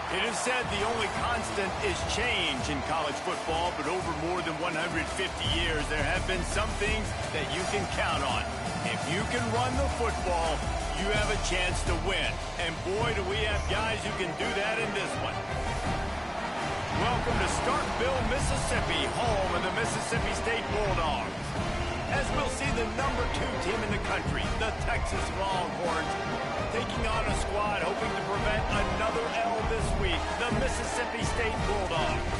It is said the only constant is change in college football, but over more than 150 years, there have been some things that you can count on. If you can run the football, you have a chance to win. And boy, do we have guys who can do that in this one. Welcome to Starkville, Mississippi, home of the Mississippi State Bulldogs. As we'll see the #2 team in the country, the Texas Longhorns, taking on a squad hoping to prevent another L this week, the Mississippi State Bulldogs.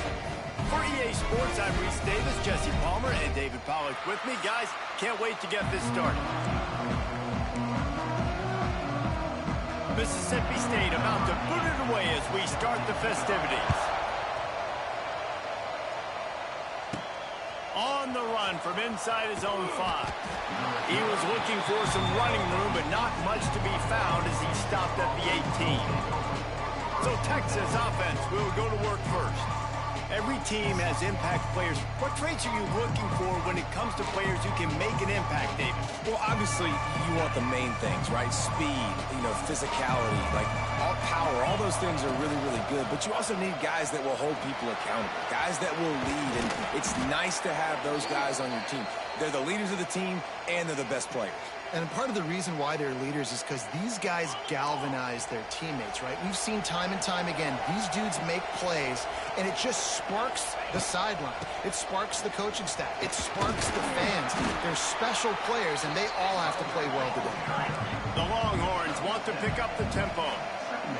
For EA Sports, I'm Reese Davis, Jesse Palmer, and David Pollack with me. Guys, can't wait to get this started. Mississippi State about to boot it away as we start the festivities. On the run from inside his own 5. He was looking for some running room, but not much to be found as he stopped at the 18. So Texas offense will go to work first. Every team has impact players. What traits are you looking for when it comes to players who can make an impact, David? Well, obviously, you want the main things, right? Speed, physicality, like all power, all those things are really, really good. But you also need guys that will hold people accountable, guys that will lead. And it's nice to have those guys on your team. They're the leaders of the team, and they're the best players. And part of the reason why they're leaders is because these guys galvanize their teammates, right? We've seen time and time again, these dudes make plays, and it just sparks the sideline. It sparks the coaching staff. It sparks the fans. They're special players, and they all have to play well today. The Longhorns want to pick up the tempo.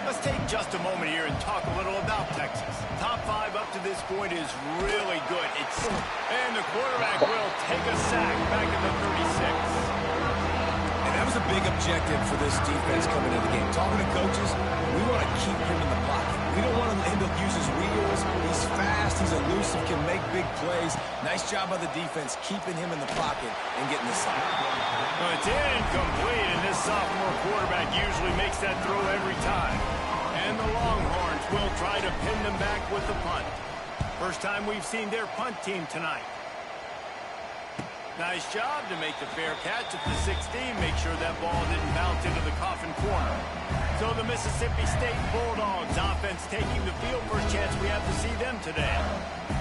Let's take just a moment here and talk a little about Texas. Top 5 up to this point is really good. And the quarterback will take a sack back at the 36. That was a big objective for this defense coming into the game. Talking to coaches, we want to keep him in the pocket. We don't want him to use his wheels. He's fast, he's elusive, can make big plays. Nice job by the defense keeping him in the pocket and getting the sack. Well, it's incomplete, and this sophomore quarterback usually makes that throw every time. And the Longhorns will try to pin them back with the punt. First time we've seen their punt team tonight. Nice job to make the fair catch at the 16. Make sure that ball didn't bounce into the coffin corner. So the Mississippi State Bulldogs offense taking the field. First chance we have to see them today.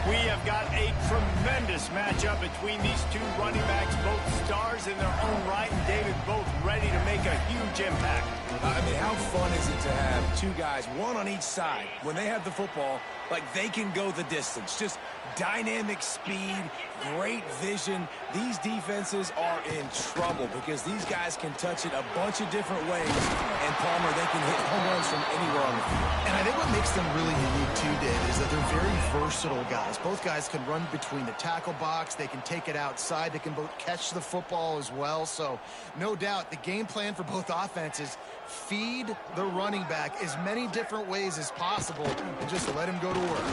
We have got a tremendous matchup between these two running backs, both stars in their own right, and David both ready to make a huge impact. I mean, how fun is it to have two guys, one on each side, when they have the football, like they can go the distance. Just dynamic speed, great vision. These defenses are in trouble because these guys can touch it a bunch of different ways. And Palmer, they can hit home runs from anywhere on the field. And I think what makes them really unique too, Dave, is that they're very versatile guys. Both guys can run between the tackle box. They can take it outside. They can both catch the football as well. So no doubt the game plan for both offenses, feed the running back as many different ways as possible and just let him go to work.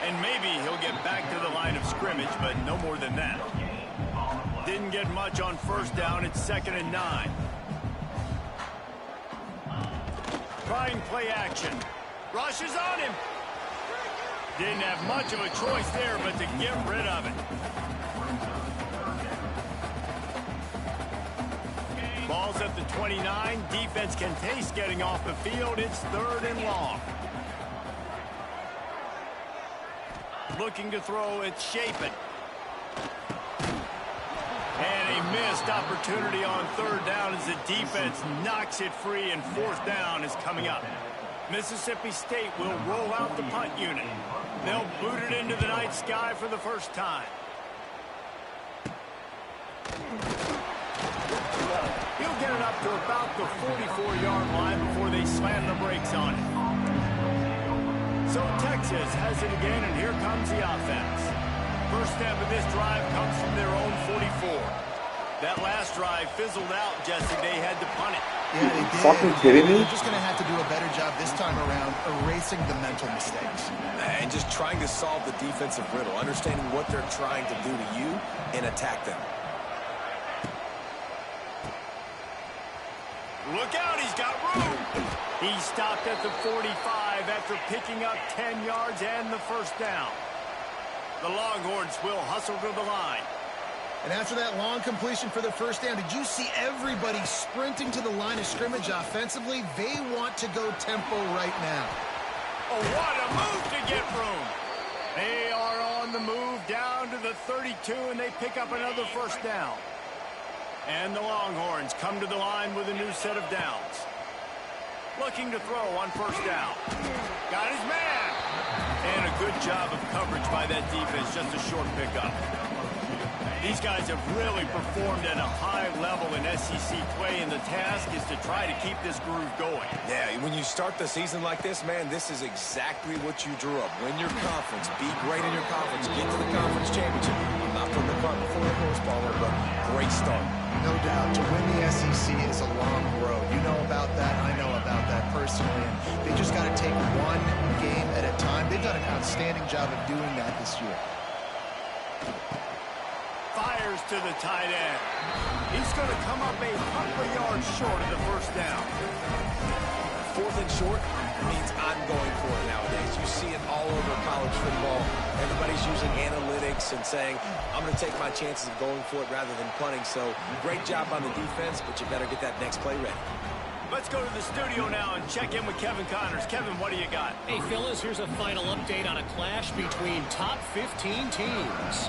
And maybe he'll get back to the line of scrimmage, but no more than that. Didn't get much on first down. It's 2nd and 9. Trying play action. Rush is on him. Didn't have much of a choice there, but to get rid of it. Ball's at the 29. Defense can taste getting off the field. It's 3rd and long. Looking to throw, it's Shapen. And a missed opportunity on 3rd down as the defense knocks it free, and 4th down is coming up. Mississippi State will roll out the punt unit. They'll boot it into the night sky for the first time. He'll get it up to about the 44-yard line before they slam the brakes on it. So Texas has it again, and here comes the offense. First step of this drive comes from their own 44. That last drive fizzled out, Jesse. They had to punt it. Yeah, they did. Fucking kidding me? They're just going to have to do a better job this time around erasing the mental mistakes. And just trying to solve the defensive riddle, understanding what they're trying to do to you and attack them. Look out, he's got room. He stopped at the 45 after picking up 10 yards and the first down. The Longhorns will hustle to the line. And after that long completion for the first down, did you see everybody sprinting to the line of scrimmage offensively? They want to go tempo right now. Oh, what a move to get room. They are on the move down to the 32, and they pick up another first down. And the Longhorns come to the line with a new set of downs. Looking to throw on first down. Got his man. And a good job of coverage by that defense, just a short pickup. These guys have really performed at a high level in SEC play, and the task is to try to keep this groove going. Yeah, when you start the season like this, man, this is exactly what you drew up. Win your conference, be great in your conference, get to the conference championship. I'm not putting the cart before the horse, Baller, but great start. No doubt. To win the SEC is a long road. You know about that. I know about that personally. And they just got to take one game at a time. They've done an outstanding job of doing that this year. Fires to the tight end. He's going to come up a couple of yards short of the first down. 4th and short means I'm going for it nowadays. You see it all over college football. Everybody's using analytics and saying, I'm going to take my chances of going for it rather than punting. So great job on the defense, but you better get that next play ready. Let's go to the studio now and check in with Kevin Connors. Kevin, what do you got? Hey, fellas, here's a final update on a clash between top 15 teams.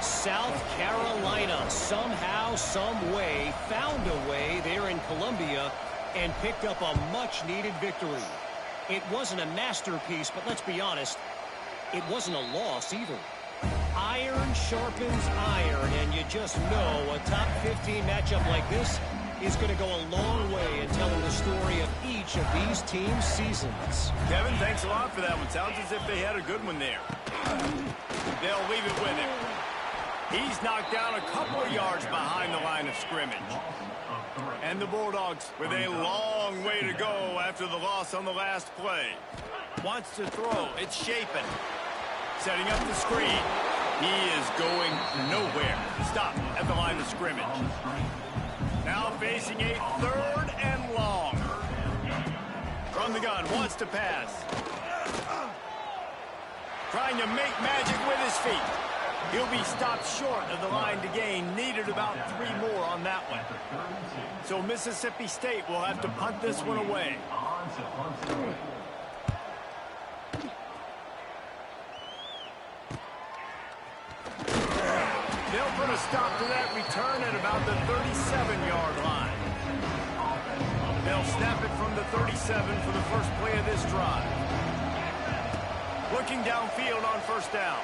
South Carolina somehow, some way, found a way there in Columbia and picked up a much-needed victory. It wasn't a masterpiece, but let's be honest, it wasn't a loss either. Iron sharpens iron, and you just know a top 15 matchup like this is going to go a long way in telling the story of each of these teams' seasons. Kevin, thanks a lot for that one. Sounds as if they had a good one there. They'll leave it with him. He's knocked down a couple of yards behind the line of scrimmage. And the Bulldogs with a long way to go after the loss on the last play. Wants to throw. It's Shapen. Setting up the screen. He is going nowhere. Stop at the line of scrimmage. Now facing a 3rd and long. From the gun, wants to pass. Trying to make magic with his feet. He'll be stopped short of the line to gain. Needed about 3 more on that one. So Mississippi State will have to punt this one away. They'll put a stop to that return at about the 37-yard line. They'll snap it from the 37 for the first play of this drive. Looking downfield on first down.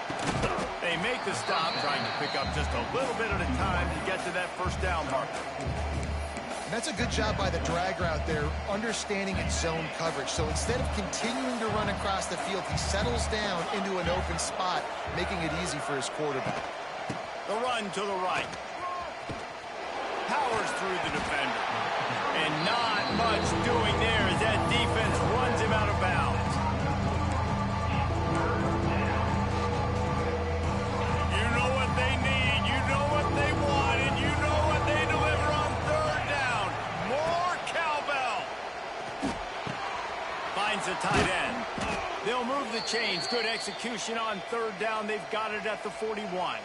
They make the stop, trying to pick up just a little bit at a time to get to that first down marker. And that's a good job by the drag route there, understanding its zone coverage. So instead of continuing to run across the field, he settles down into an open spot, making it easy for his quarterback. The run to the right. Powers through the defender. And not much doing there as that defense runs him out of bounds. You know what they need, you know what they want, and you know what they deliver on 3rd down. More cowbell. Finds the tight end. They'll move the chains. Good execution on 3rd down. They've got it at the 41.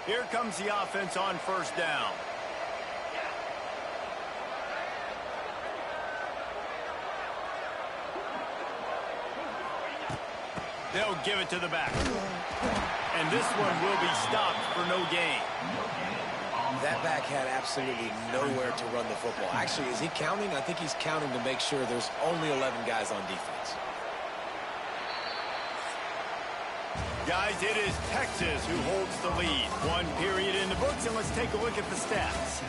Here comes the offense on first down. They'll give it to the back. And this one will be stopped for no gain. That back had absolutely nowhere to run the football. Actually, is he counting? I think he's counting to make sure there's only 11 guys on defense. Guys, it is Texas who holds the lead. 1 period in the books, and let's take a look at the stats.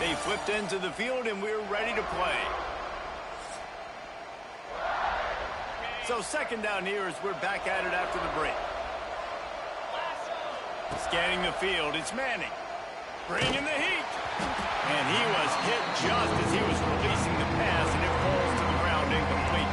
They flipped into the field, and we're ready to play. So 2nd down here as we're back at it after the break. Scanning the field, it's Manning. Bringing the heat. And he was hit just as he was releasing the pass, and it falls to the ground incomplete.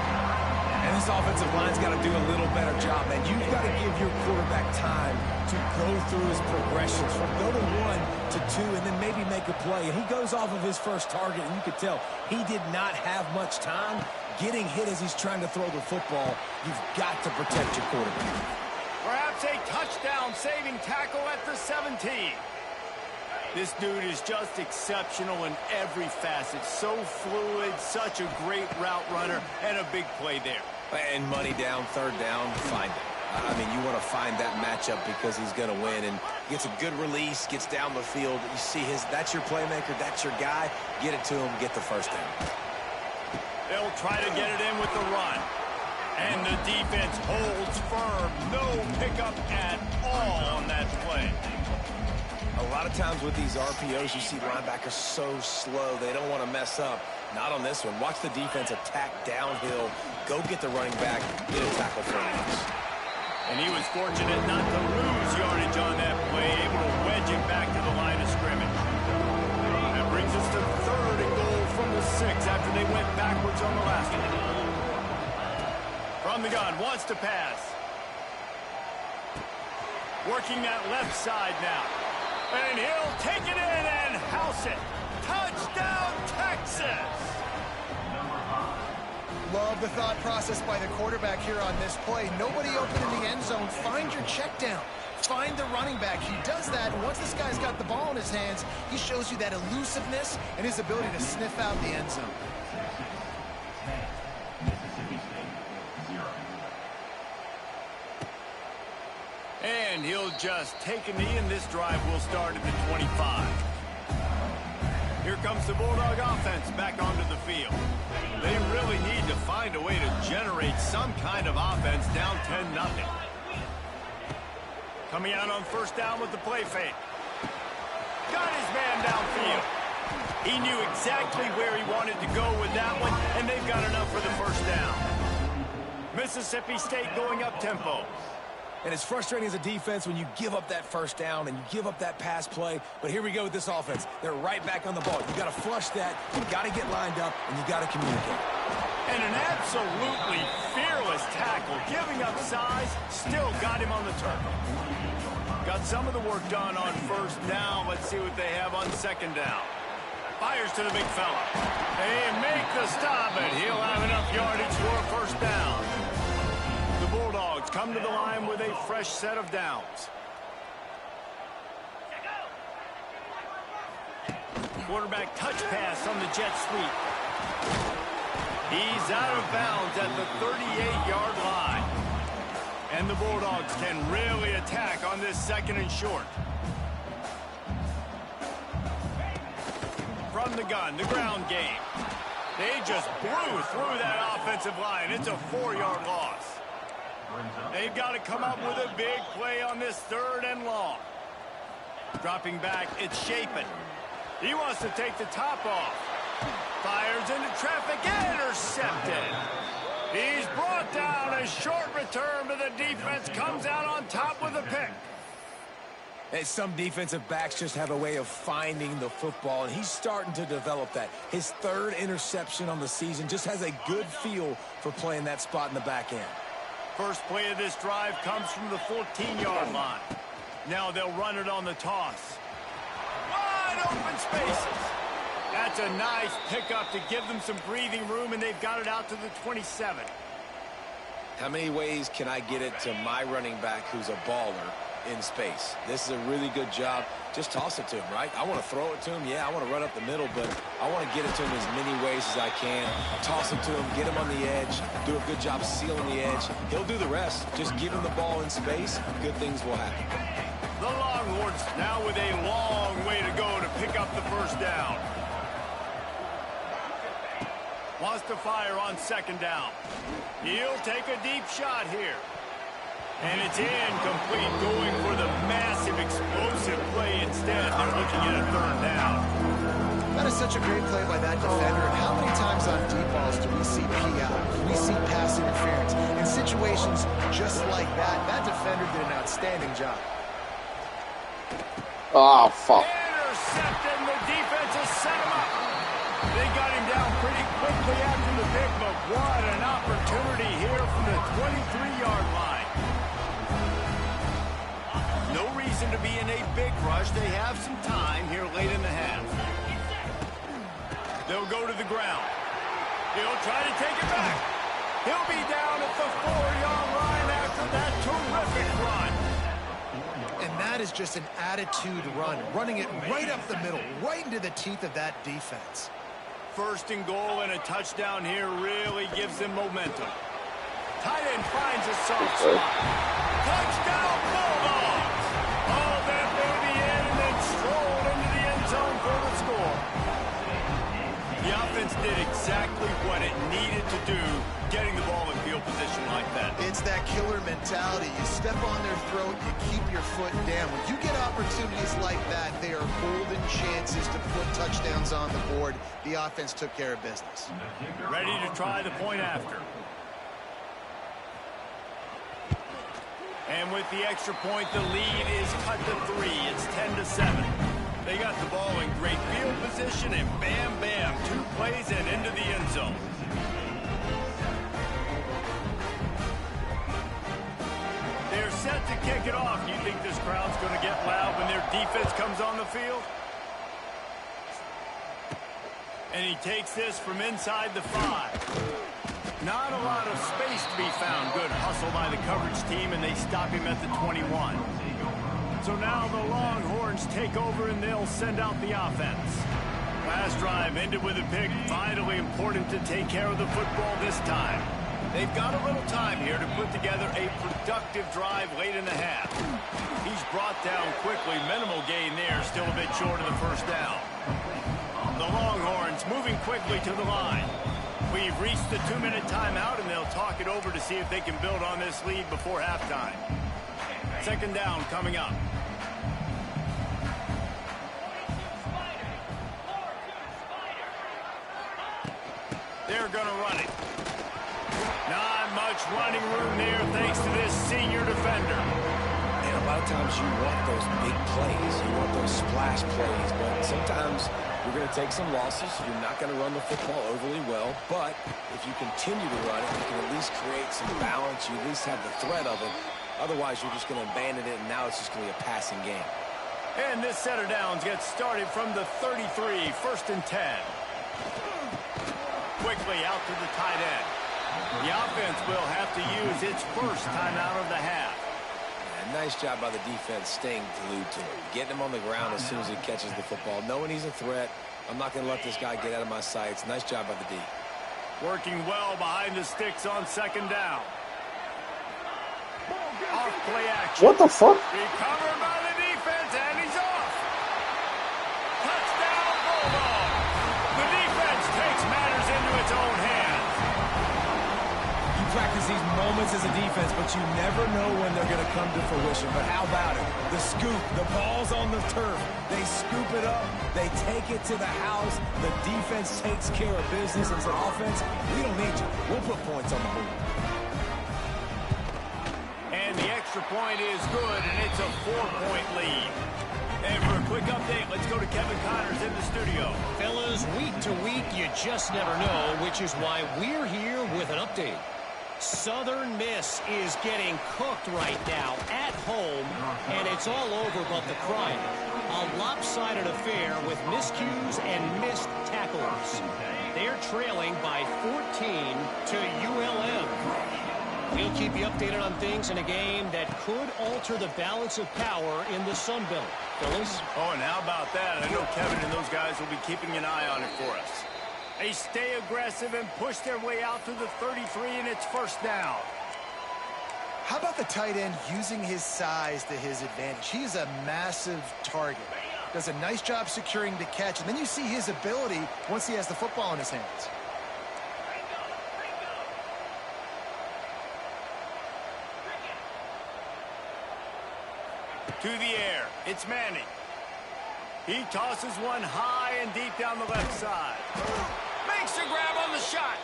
And this offensive line's got to do a little better job, man. You've got to give your quarterback time to go through his progressions from go to 1 to 2 and then maybe make a play. And he goes off of his first target, and you could tell he did not have much time getting hit as he's trying to throw the football. You've got to protect your quarterback. Perhaps a touchdown-saving tackle at the 17. This dude is just exceptional in every facet. So fluid, such a great route runner, and a big play there. And money down, third down, find it. I mean, you want to find that matchup because he's going to win. And gets a good release, gets down the field. You see that's your playmaker, that's your guy. Get it to him, get the first down. They'll try to get it in with the run. And the defense holds firm. No pickup at all on that play. A lot of times with these RPOs, you see linebackers so slow, they don't want to mess up. Not on this one. Watch the defense attack downhill. Go get the running back. Get a tackle for him. And he was fortunate not to lose yardage on that play, able to wedge it back to the line of scrimmage. That brings us to 3rd and goal from the 6 after they went backwards on the last one. From the gun, wants to pass. Working that left side now. And he'll take it in and house it. Touchdown, Texas! Love the thought process by the quarterback here on this play. Nobody open in the end zone. Find your check down. Find the running back. He does that, and once this guy's got the ball in his hands, he shows you that elusiveness and his ability to sniff out the end zone. And he'll just take a knee, and this drive will start at the 25. Here comes the Bulldog offense back onto the field. They really need to find a way to generate some kind of offense down 10-0. Coming out on 1st down with the play fake. Got his man downfield. He knew exactly where he wanted to go with that one, and they've got enough for the 1st down. Mississippi State going up tempo. And it's frustrating as a defense when you give up that 1st down and you give up that pass play. But here we go with this offense. They're right back on the ball. You got to flush that. You got to get lined up, and you got to communicate. And an absolutely fearless tackle, giving up size, still got him on the turf. Got some of the work done on 1st down. Let's see what they have on 2nd down. Fires to the big fella. They make the stop, and he'll have enough yardage for a 1st down. The Bulldogs come to the line with a fresh set of downs. Quarterback touch pass on the jet sweep. He's out of bounds at the 38-yard line. And the Bulldogs can really attack on this 2nd and short. From the gun, the ground game. They just blew through that offensive line. It's a 4-yard loss. They've got to come up with a big play on this 3rd and long. Dropping back, it's Shapen. He wants to take the top off. Fires into traffic, intercepted. He's brought down. A short return, but the defense comes out on top with a pick. Hey, some defensive backs just have a way of finding the football, and he's starting to develop that. His 3rd interception on the season, just has a good feel for playing that spot in the back end. First play of this drive comes from the 14-yard line. Now they'll run it on the toss. Wide open spaces. That's a nice pickup to give them some breathing room, and they've got it out to the 27. How many ways can I get it to my running back who's a baller in space? This is a really good job. Just toss it to him, right? I want to throw it to him. Yeah, I want to run up the middle, but I want to get it to him as many ways as I can. Toss it to him, get him on the edge, do a good job sealing the edge. He'll do the rest. Just give him the ball in space. Good things will happen. The Longhorns now with a long way to go to pick up the 1st down. Wants to fire on 2nd down. He'll take a deep shot here. And it's incomplete, going for the massive explosive play instead. They're looking at a 3rd down. That is such a great play by that defender. And how many times on deep balls do we see PI? Do we see pass interference? In situations just like that, that defender did an outstanding job. Oh, fuck. Intercepted, and the defense has set him up. They got him down pretty quickly after the pick, but what an opportunity here from the 23-yard line. No reason to be in a big rush. They have some time here late in the half. They'll go to the ground. He'll try to take it back. He'll be down at the 4-yard line after that terrific run. that is just an attitude run, running it right up the middle, right into the teeth of that defense. First and goal and a touchdown here really gives them momentum. Tight end finds a soft spot. Touchdown Bulldogs! All that baby in and then strolled into the end zone for the score. The offense did exactly what it needed to do, getting the ball in field position like that. It's that killer mentality. You step on their throat, you keep your foot down. When you get opportunities like that, they are golden chances to put touchdowns on the board. The offense took care of business. Ready to try the point after. And with the extra point, the lead is cut to 3. It's 10-7. They got the ball in great field position, and bam, bam, 2 plays and into the end zone. They're set to kick it off. You think this crowd's going to get loud when their defense comes on the field? And he takes this from inside the 5. Not a lot of space to be found. Good hustle by the coverage team, and they stop him at the 21. So now the Longhorns take over, and they'll send out the offense. Last drive ended with a pick. Vitally important to take care of the football this time. They've got a little time here to put together a productive drive late in the half. He's brought down quickly. Minimal gain there. Still a bit short of the first down. The Longhorns moving quickly to the line. We've reached the 2-minute timeout, and they'll talk it over to see if they can build on this lead before halftime. Second down coming up. They're going to run it. Not much running room there thanks to this senior defender. And a lot of times you want those big plays. You want those splash plays. But sometimes you're going to take some losses. You're not going to run the football overly well. But if you continue to run it, you can at least create some balance. You at least have the threat of it. Otherwise, you're just going to abandon it, and now it's just going to be a passing game. And this set of downs gets started from the 33, 1st and 10. Quickly out to the tight end. The offense will have to use its first timeout of the half. And nice job by the defense staying glued to it. Getting him on the ground as soon as he catches the football. Knowing he's a threat. I'm not going to let this guy get out of my sights. Nice job by the D. Working well behind the sticks on second down. Off play action. What the fuck? Recovered by the defense, and he's off. Touchdown, Bulldogs. The defense takes matters into its own hands. You practice these moments as a defense, but you never know when they're going to come to fruition. But how about it? The scoop, the ball's on the turf. They scoop it up. They take it to the house. The defense takes care of business. As an offense, we don't need you. We'll put points on the board. And the extra point is good, and it's a 4-point lead. And for a quick update, let's go to Kevin Connors in the studio. Fellas, week to week, you just never know, which is why we're here with an update. Southern Miss is getting cooked right now at home, and it's all over but the crying. A lopsided affair with miscues and missed tackles. They're trailing by 14 to ULM. We'll keep you updated on things in a game that could alter the balance of power in the Sun Belt. Fellas? Oh, and how about that? I know Kevin and those guys will be keeping an eye on it for us. They stay aggressive and push their way out to the 33, and it's first down. How about the tight end using his size to his advantage? He's a massive target. Does a nice job securing the catch, and then you see his ability once he has the football in his hands. To the air, it's Manning. He tosses one high and deep down the left side. Makes a grab on the shot.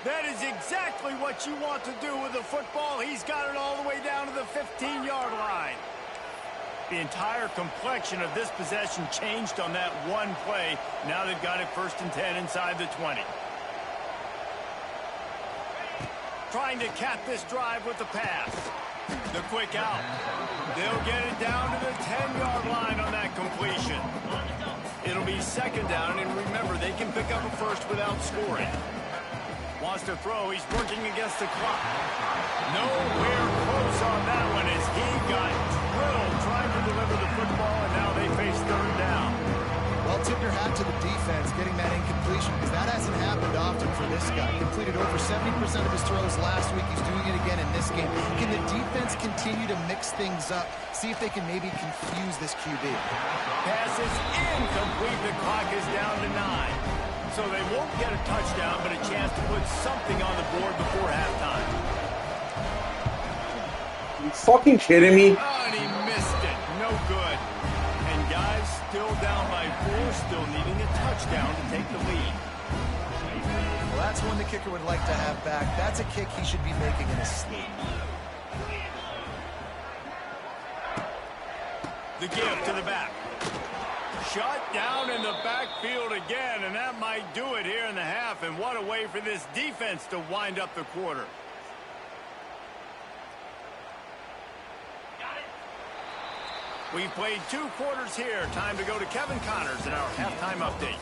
That is exactly what you want to do with the football. He's got it all the way down to the 15-yard line. The entire complexion of this possession changed on that one play. Now they've got it 1st and 10 inside the 20. Trying to cap this drive with the pass. The quick out. They'll get it down to the 10-yard line on that completion. It'll be second down, and remember, they can pick up a first without scoring. Wants to throw. He's working against the clock. Nowhere close on that one as he got drilled trying to deliver tip your hat to the defense getting that incompletion, because that hasn't happened often for this guy. Completed over 70% of his throws last week. He's doing it again in this game. Can the defense continue to mix things up? See if they can maybe confuse this QB. Pass is incomplete. The clock is down to 9. So they won't get a touchdown, but a chance to put something on the board before halftime. Are you fucking kidding me? Oh, and he missed it. No good. And guys still down by 4, still needing a touchdown to take the lead. Well, that's one the kicker would like to have back. That's a kick he should be making in his sleep. The give to the back. Shut down in the backfield again, and that might do it here in the half. And what a way for this defense to wind up the quarter. We've played 2 quarters here. Time to go to Kevin Connors in our halftime update.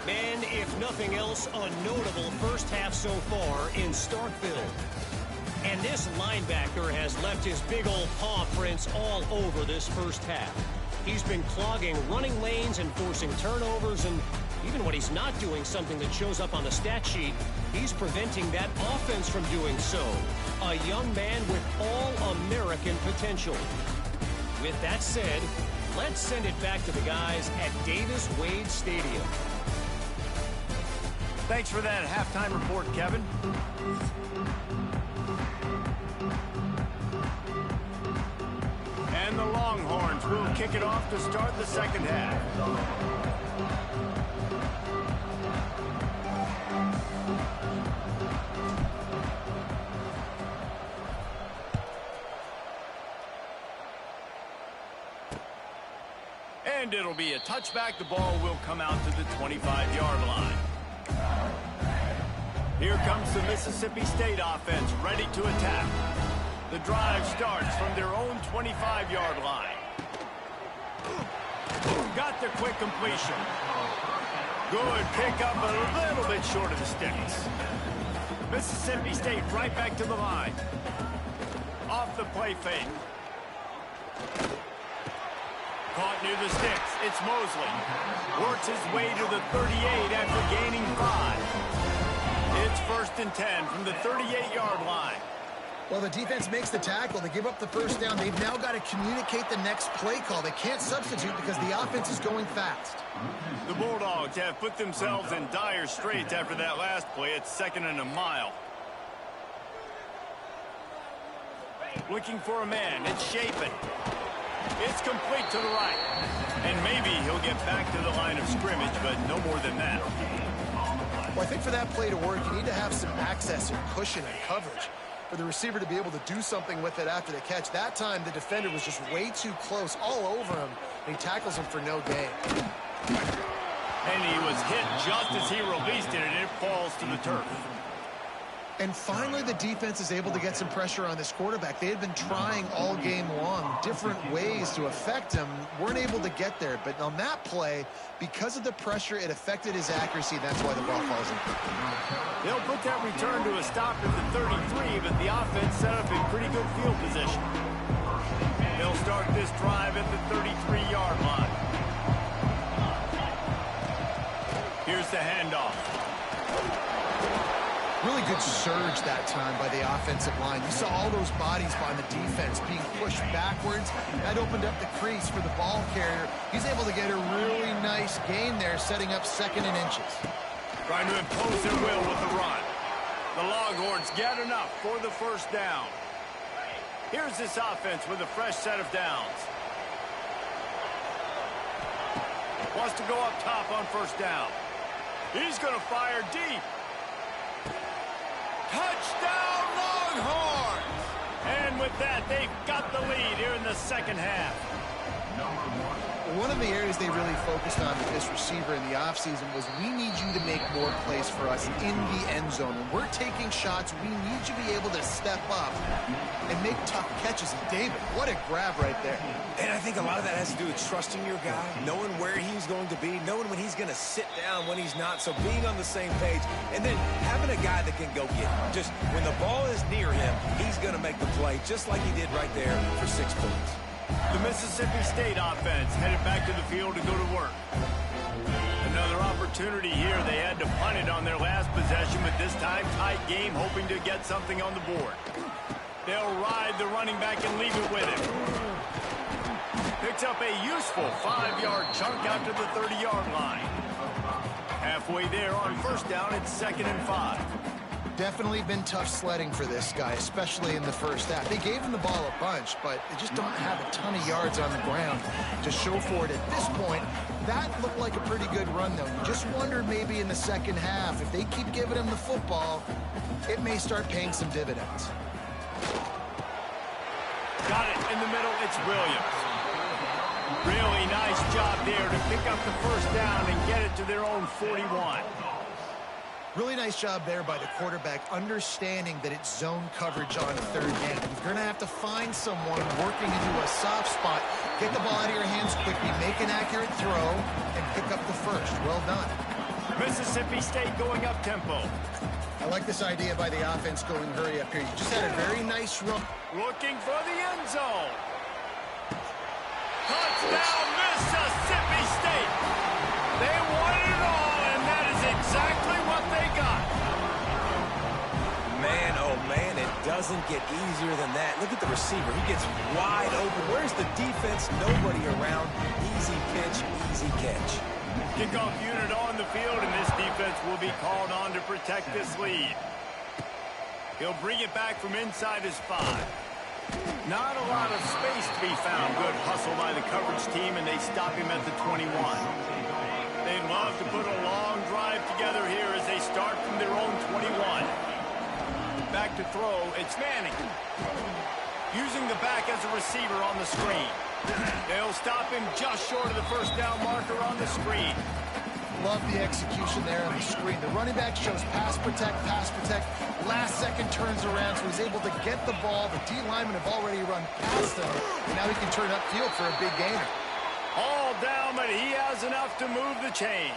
Man, if nothing else, a notable first half so far in Starkville. And this linebacker has left his big old paw prints all over this first half. He's been clogging running lanes and forcing turnovers, and even when he's not doing something that shows up on the stat sheet, he's preventing that offense from doing so. A young man with all-American potential. With that said, let's send it back to the guys at Davis-Wade Stadium. Thanks for that halftime report, Kevin. And the Longhorns will kick it off to start the second half. And it'll be a touchback. The ball will come out to the 25-yard line. Here comes the Mississippi State offense ready to attack. The drive starts from their own 25-yard line. Got the quick completion. Good pickup, a little bit short of the sticks. Mississippi State right back to the line. Off the play fake. Caught near the sticks. It's Mosley. Works his way to the 38 after gaining 5. It's 1st and 10 from the 38-yard line. Well, the defense makes the tackle. They give up the first down. They've now got to communicate the next play call. They can't substitute because the offense is going fast. The Bulldogs have put themselves in dire straits after that last play. It's 2nd and a mile. Looking for a man. It's Shapen. It's complete to the right. And maybe he'll get back to the line of scrimmage, but no more than that. Well, I think for that play to work, you need to have some access and cushion and coverage for the receiver to be able to do something with it after the catch. That time, the defender was just way too close, all over him, and he tackles him for no gain. And he was hit just as he released it, and it falls to the turf. And finally, the defense is able to get some pressure on this quarterback. They had been trying all game long different ways to affect him. Weren't able to get there. But on that play, because of the pressure, it affected his accuracy. That's why the ball falls in. They'll put that return to a stop at the 33, but the offense set up in pretty good field position. They'll start this drive at the 33-yard line. Here's the handoff. Really good surge that time by the offensive line. You saw all those bodies by the defense being pushed backwards. That opened up the crease for the ball carrier. He's able to get a really nice gain there, setting up 2nd and inches. Trying to impose their will with the run. The Longhorns get enough for the first down. Here's this offense with a fresh set of downs. Wants to go up top on first down. He's going to fire deep. Touchdown, Longhorns! And with that, they've got the lead here in the second half. One of the areas they really focused on with this receiver in the offseason was, we need you to make more plays for us in the end zone. When we're taking shots, we need you to be able to step up and make tough catches. And David, what a grab right there. And I think a lot of that has to do with trusting your guy, knowing where he's going to be, knowing when he's going to sit down, when he's not. So being on the same page, and then having a guy that can go get him. Just when the ball is near him, he's going to make the play, just like he did right there for 6 points. The Mississippi State offense headed back to the field to go to work. opportunity here. They had to punt it on their last possession, but this time tight game, hoping to get something on the board. They'll ride the running back and leave it with him. Picks up a useful 5-yard chunk out to the 30-yard line. Halfway there on first down, it's 2nd and 5. Definitely been tough sledding for this guy, especially in the first half. They gave him the ball a bunch, but they just don't have a ton of yards on the ground to show for it at this point. That looked like a pretty good run, though. You just wonder maybe in the second half, if they keep giving him the football, it may start paying some dividends. Got it in the middle. It's Williams. Really nice job there to pick up the first down and get it to their own 41. Really nice job there by the quarterback, understanding that it's zone coverage on third down. You're going to have to find someone working into a soft spot, get the ball out of your hands quickly, make an accurate throw, and pick up the first. Well done. Mississippi State going up tempo. I like this idea by the offense going hurry up here. You just had a very nice run. Looking for the end zone. Touchdown, Mississippi State. They wanted it all, and that is exactly what they got. Man, oh man, it doesn't get easier than that. Look at the receiver. He gets wide open. Where's the defense? Nobody around. Easy pitch, easy catch. Kickoff unit on the field, and this defense will be called on to protect this lead. He'll bring it back from inside his 5. Not a lot of space to be found. Good hustle by the coverage team, and they stop him at the 21. They'd love to put a long drive together here as they start from their own 21. Back to throw, it's Manning. Using the back as a receiver on the screen. They'll stop him just short of the first down marker on the screen. Love the execution there on the screen. The running back shows pass protect, last second turns around, so he's able to get the ball. The D linemen have already run past him, and now he can turn upfield for a big gainer. All down, but he has enough to move the chains.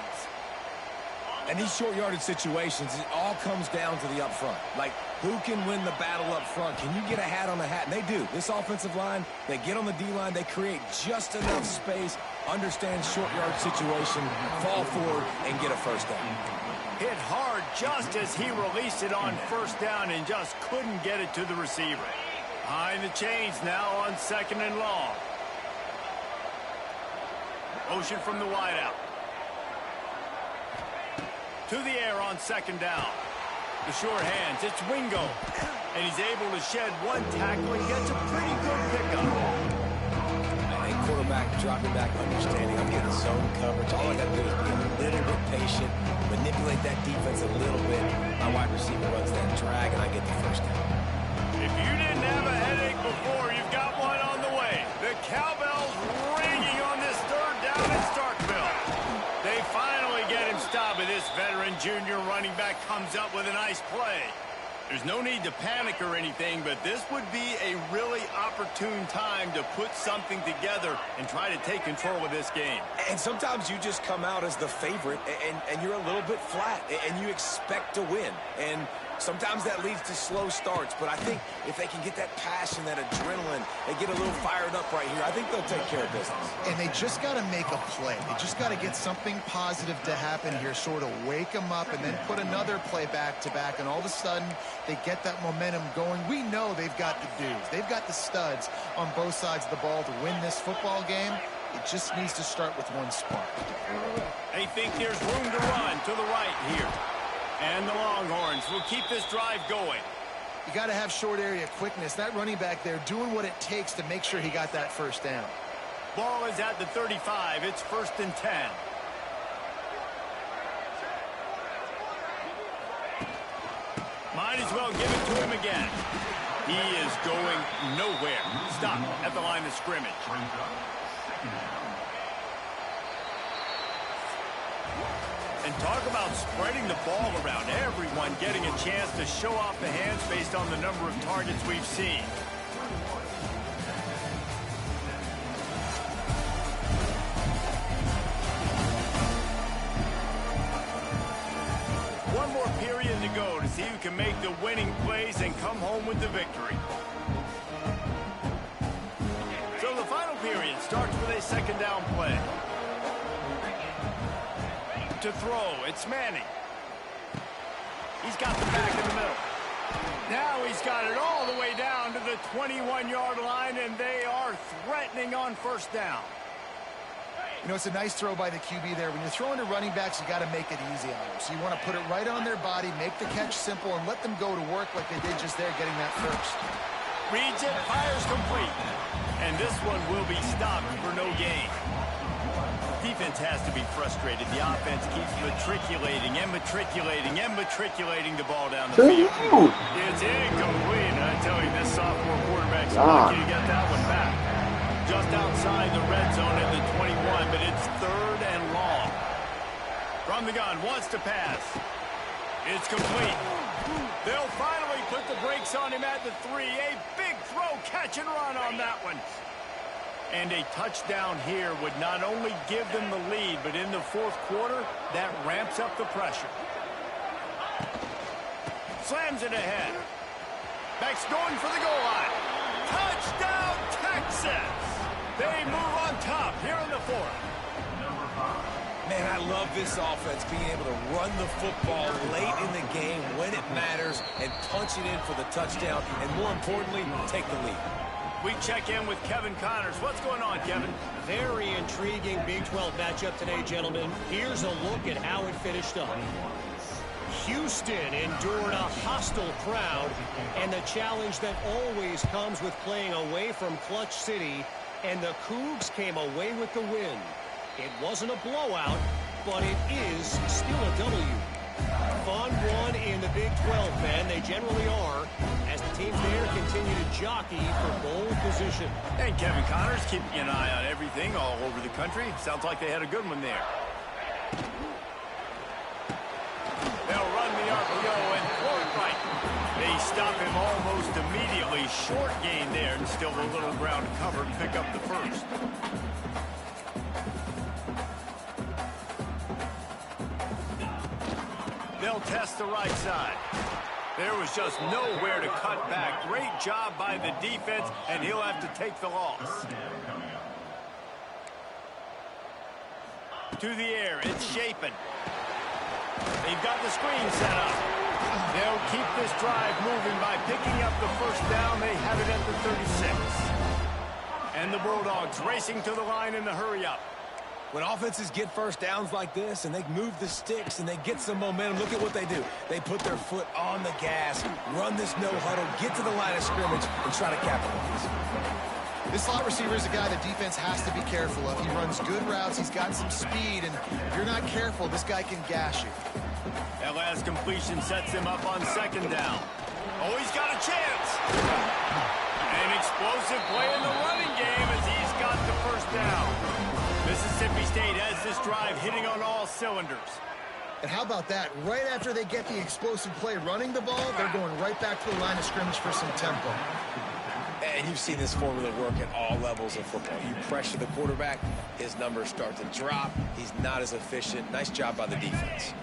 And these short yardage situations, it all comes down to the up front. Like, who can win the battle up front? Can you get a hat on a hat? And they do. This offensive line, they get on the D-line, they create just enough space, understand short yard situation, fall forward, and get a first down. Hit hard just as he released it on first down and just couldn't get it to the receiver. Behind the chains now on 2nd and long. Motion from the wideout. To the air on 2nd down. The short hands, it's Wingo. And he's able to shed one tackle and gets a pretty good pickup. A quarterback dropping back, understanding I'm getting zone coverage. All I got to do is be a little bit patient, manipulate that defense a little bit. My wide receiver runs that drag, and I get the first down. If you didn't have a headache before, you've got one on the way. The cowbell's ringing on this 3rd down at Starkville. They finally get him stopped, and this veteran junior running back comes up with a nice play. There's no need to panic or anything, but this would be a really opportune time to put something together and try to take control of this game. And sometimes you just come out as the favorite, and you're a little bit flat, and you expect to win. And sometimes that leads to slow starts, but I think if they can get that passion, that adrenaline, they get a little fired up right here, I think they'll take care of business. And they just got to make a play. They just got to get something positive to happen here, sort of wake them up and then put another play back-to-back, and all of a sudden they get that momentum going. We know they've got the dudes. They've got the studs on both sides of the ball to win this football game. It just needs to start with one spark. They think there's room to run to the right here. And the Longhorns will keep this drive going. You got to have short area quickness. That running back there doing what it takes to make sure he got that first down. Ball is at the 35. It's 1st and 10. Might as well give it to him again. He is going nowhere. Stop at the line of scrimmage. And talk about spreading the ball around. Everyone getting a chance to show off the hands based on the number of targets we've seen. One more period to go to see who can make the winning plays and come home with the victory. So the final period starts with a 2nd down play. to throw. It's Manning. He's got the back in the middle. Now he's got it all the way down to the 21-yard line, and they are threatening on first down. You know, it's a nice throw by the QB there. When you're throwing to running backs, you got to make it easy on them. So you want to put it right on their body, make the catch simple, and let them go to work like they did just there, getting that first. Reads it, fires complete. And this one will be stopped for no gain. Defense has to be frustrated. The offense keeps matriculating and matriculating and matriculating the ball down the field. It's incomplete. I tell you, this sophomore quarterback's lucky to get that one back. Just outside the red zone at the 21, but it's 3rd and long. From the gun, wants to pass. It's complete. They'll finally put the brakes on him at the 3. A big throw, catch and run on that one. And a touchdown here would not only give them the lead, but in the 4th quarter, that ramps up the pressure. Slams it ahead. Back's going for the goal line. Touchdown, Texas! They move on top here in the 4th. Man, I love this offense being able to run the football late in the game when it matters and punch it in for the touchdown, and more importantly, take the lead. We check in with Kevin Connors. What's going on, Kevin? Very intriguing Big 12 matchup today, gentlemen. Here's a look at how it finished up. Houston endured a hostile crowd and the challenge that always comes with playing away from Clutch City, and the Cougs came away with the win. It wasn't a blowout, but it is still a W. Fun one in the Big 12, man. They generally are, as the teams there continue to jockey for bowl position. And Kevin Connors keeping an eye on everything all over the country. Sounds like they had a good one there. They'll run the RPO and throw it right. They stop him almost immediately. Short gain there, and still a little ground to cover to pick up the first. They'll test the right side. There was just nowhere to cut back. Great job by the defense, and he'll have to take the loss. To the air, it's Shapen. They've got the screen set up. They'll keep this drive moving by picking up the first down. They have it at the 36. And the Bulldogs racing to the line in the hurry-up. When offenses get first downs like this and they move the sticks and they get some momentum, look at what they do. They put their foot on the gas, run this no huddle, get to the line of scrimmage, and try to capitalize. This slot receiver is a guy the defense has to be careful of. He runs good routes, he's got some speed, and if you're not careful, this guy can gash you. That last completion sets him up on 2nd down. Oh, he's got a chance. An explosive play in the running game as he's got the first down. Mississippi State has this drive hitting on all cylinders. And how about that? Right after they get the explosive play running the ball, they're going right back to the line of scrimmage for some tempo. And you've seen this formula work at all levels of football. You pressure the quarterback, his numbers start to drop. He's not as efficient. Nice job by the defense.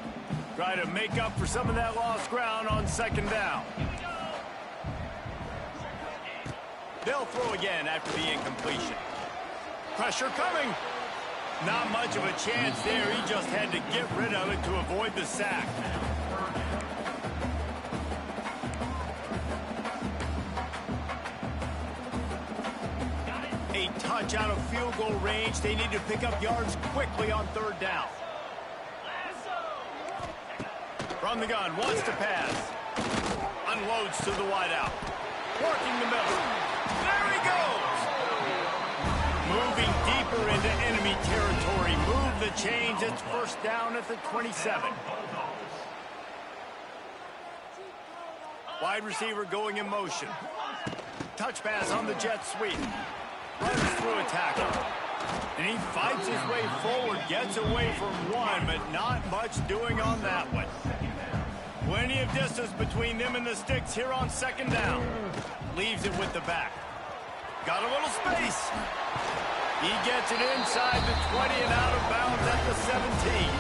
Try to make up for some of that lost ground on 2nd down. They'll throw again after the incompletion. Pressure coming. Not much of a chance there. He just had to get rid of it to avoid the sack. A touch out of field goal range. They need to pick up yards quickly on 3rd down. From the gun, wants to pass. Unloads to the wideout. Working the middle. There he goes. Moving deeper into enemy territory. Move the chains. It's 1st down at the 27. Wide receiver going in motion. Touch pass on the jet sweep. Runs through a tackle. And he fights his way forward. Gets away from one, but not much doing on that one. Plenty of distance between them and the sticks here on 2nd down. Leaves it with the back. Got a little space. He gets it inside the 20 and out of bounds at the 17.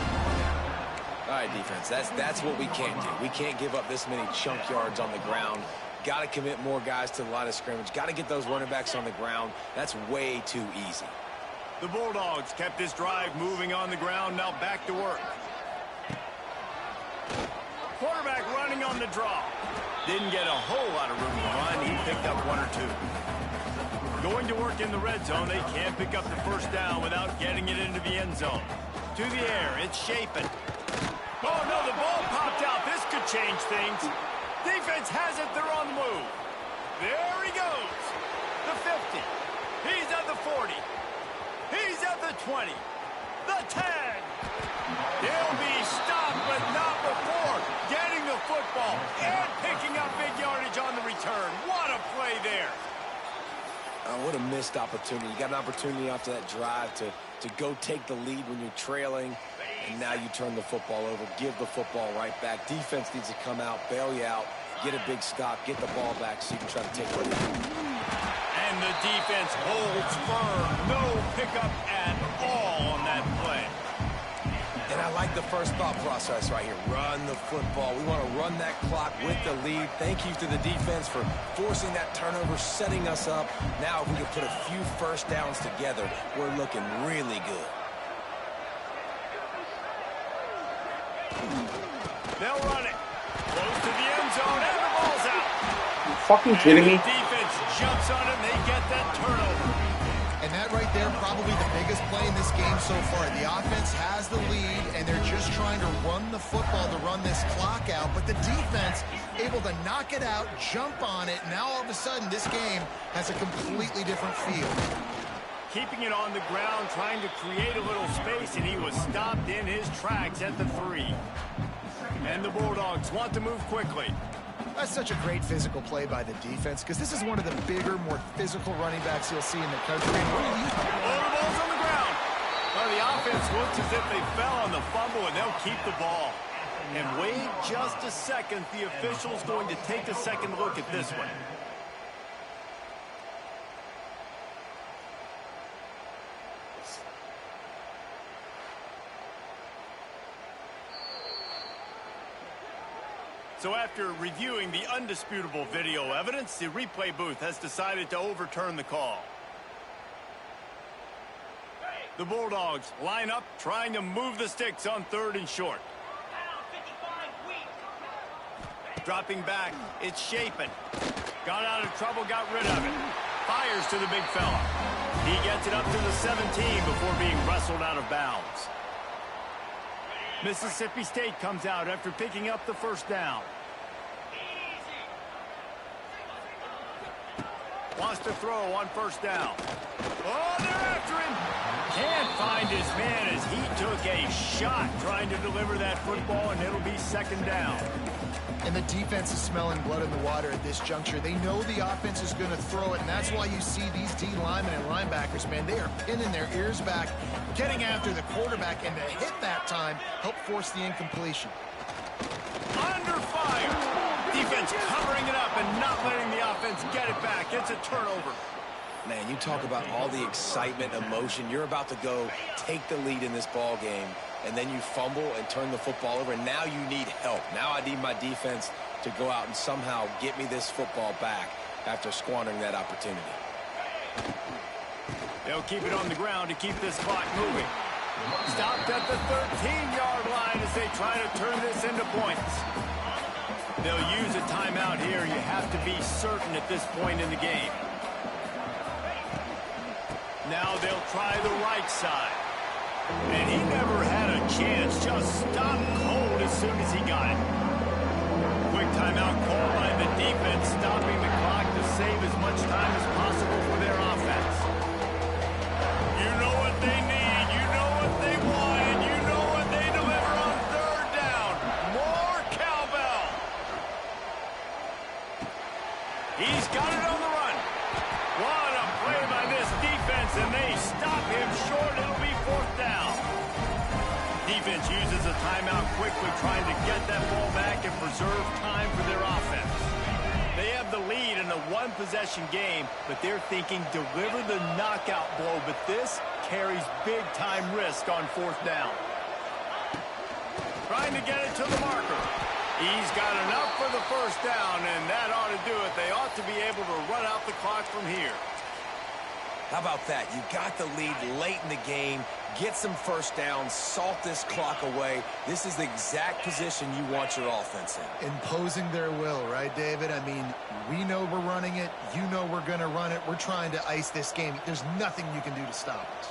All right, defense, that's what we can't do. We can't give up this many chunk yards on the ground. Got to commit more guys to the line of scrimmage. Got to get those running backs on the ground. That's way too easy. The Bulldogs kept this drive moving on the ground. Now back to work. Quarterback running on the draw. Didn't get a whole lot of room to run. He picked up 1 or 2. Going to work in the red zone. They can't pick up the first down without getting it into the end zone. To the air. It's Shapen. Oh, no, the ball popped out. This could change things. Defense has it. They're on the move. There he goes. The 50. He's at the 40. He's at the 20. The 10. He'll be stopped, but not before getting the football and picking up big yardage on the return. What a play there. What a missed opportunity. You got an opportunity after that drive to go take the lead when you're trailing, and now you turn the football over, give the football right back. Defense needs to come out, bail you out, get a big stop, get the ball back so you can try to take the lead. And the defense holds firm. No pickup at all on that play. And I like the first thought process right here. Run the football. We want to run that clock with the lead. Thank you to the defense for forcing that turnover, setting us up. Now if we can put a few first downs together, we're looking really good. They'll run it. Close to the end zone, and the ball's out. You fucking kidding me? The defense jumps on him. They get that turnover. And that right there, probably the biggest play in this game so far. The offense has the lead, and they're just trying to run the football to run this clock out. But the defense able to knock it out, jump on it. Now all of a sudden, this game has a completely different feel. Keeping it on the ground, trying to create a little space, and he was stopped in his tracks at the 3. And the Bulldogs want to move quickly. That's such a great physical play by the defense, because this is one of the bigger, more physical running backs you'll see in the country. Oh, the ball's on the ground. Well, the offense looks as if they fell on the fumble, and they'll keep the ball. And wait just a second. The official's going to take a second look at this one. So after reviewing the undisputable video evidence, the replay booth has decided to overturn the call. The Bulldogs line up, trying to move the sticks on 3rd and short. Dropping back, it's Shapen. Got out of trouble, got rid of it. Fires to the big fella. He gets it up to the 17 before being wrestled out of bounds. Mississippi State comes out after picking up the first down. Wants to throw on 1st down. Oh, they're after him. Can't find his man as he took a shot trying to deliver that football, and it'll be 2nd down. And the defense is smelling blood in the water at this juncture. They know the offense is going to throw it, and that's why you see these D linemen and linebackers, man, they are pinning their ears back, getting after the quarterback, and to hit that time, help force the incompletion. Under fire. Defense covering it up and not letting the offense get it back. It's a turnover. Man, you talk about all the excitement, emotion. You're about to go take the lead in this ball game, and then you fumble and turn the football over. Now you need help. Now I need my defense to go out and somehow get me this football back after squandering that opportunity. They'll keep it on the ground to keep this clock moving. Stopped at the 13-yard line as they try to turn this into points. They'll use a timeout here. You have to be certain at this point in the game. Now they'll try the right side. And he never had a chance. Just stopped cold as soon as he got it. Quick timeout call by the defense, stopping the clock to save as much time as possible for their offense. You know what they need. You know what they want. And you know what they deliver on 3rd down. More cowbell. He's got it on the run. What a play by this defense, and they stop him short. It'll be 4th down. Defense uses a timeout quickly, trying to get that ball back and preserve time for their offense. They have the lead in a 1-possession game, but they're thinking deliver the knockout blow, but this carries big-time risk on 4th down. Trying to get it to the marker. He's got enough for the 1st down, and that ought to do it. They ought to be able to run out the clock from here. How about that? You got the lead late in the game. Get some first downs. Salt this clock away. This is the exact position you want your offense in. Imposing their will, right, David? I mean, we know we're running it. You know we're going to run it. We're trying to ice this game. There's nothing you can do to stop us.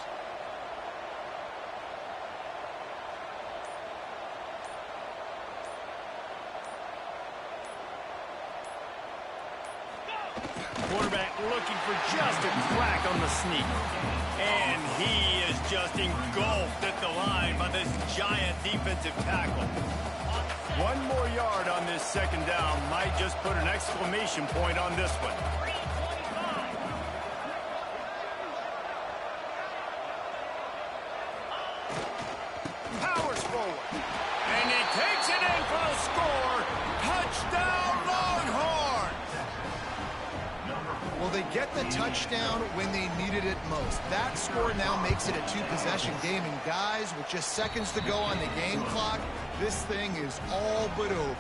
Quarterback looking for just a crack on the sneak. And he is just engulfed at the line by this giant defensive tackle. 1 more yard on this second down might just put an exclamation point on this one. Powers forward. And he takes it in for the score. Touchdown, Longhorns! Well, they get the touchdown when they needed it most. That score now makes it a 2-possession game. And guys, with just seconds to go on the game clock, this thing is all but over.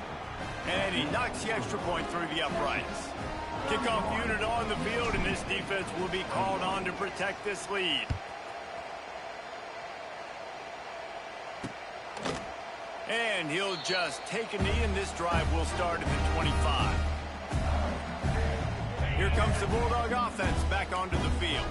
And he knocks the extra point through the uprights. Kickoff unit on the field, and this defense will be called on to protect this lead. And he'll just take a knee, and this drive will start at the 25. Here comes the Bulldog offense back onto the field.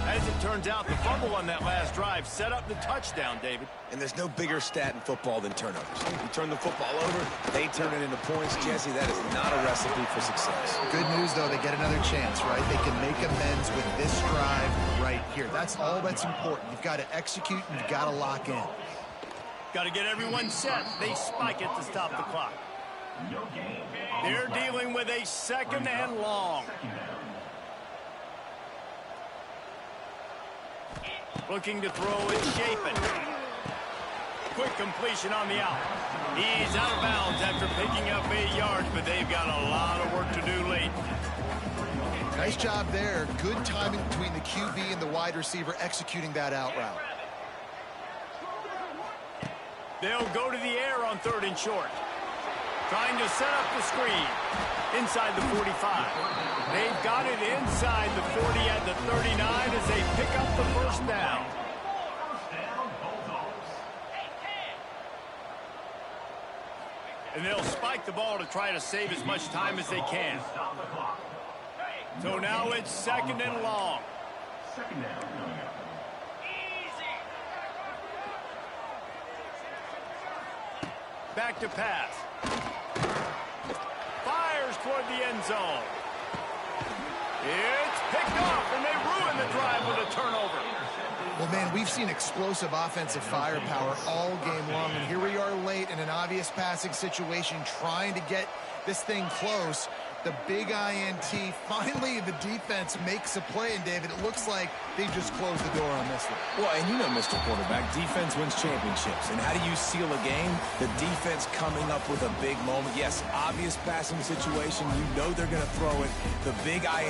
As it turns out, the fumble on that last drive set up the touchdown, David. And there's no bigger stat in football than turnovers. You turn the football over, they turn it into points. Jesse, that is not a recipe for success. Good news, though, they get another chance, right? They can make amends with this drive right here. That's all that's important. You've got to execute, and you've got to lock in. Got to get everyone set. They spike it to stop the clock. They're dealing with a second and long. Looking to throw it, Chapin. Quick completion on the out. He's out of bounds after picking up 8 yards, but they've got a lot of work to do late. Nice job there. Good timing between the QB and the wide receiver executing that out route. They'll go to the air on 3rd and short. Trying to set up the screen. Inside the 45. They've got it inside the 40 at the 39 as they pick up the first down. And they'll spike the ball to try to save as much time as they can. So now it's 2nd and long. Back to pass. Fires toward the end zone. It's picked off, and they ruin the drive with a turnover. Well, man, we've seen explosive offensive firepower all game long, and here we are late in an obvious passing situation trying to get this thing close. The big INT, finally the defense makes a play, and David, it looks like they've just closed the door on this one. Well, and you know, Mr. Quarterback, defense wins championships. And how do you seal a game? The defense coming up with a big moment. Yes, obvious passing situation. You know they're going to throw it. The big INT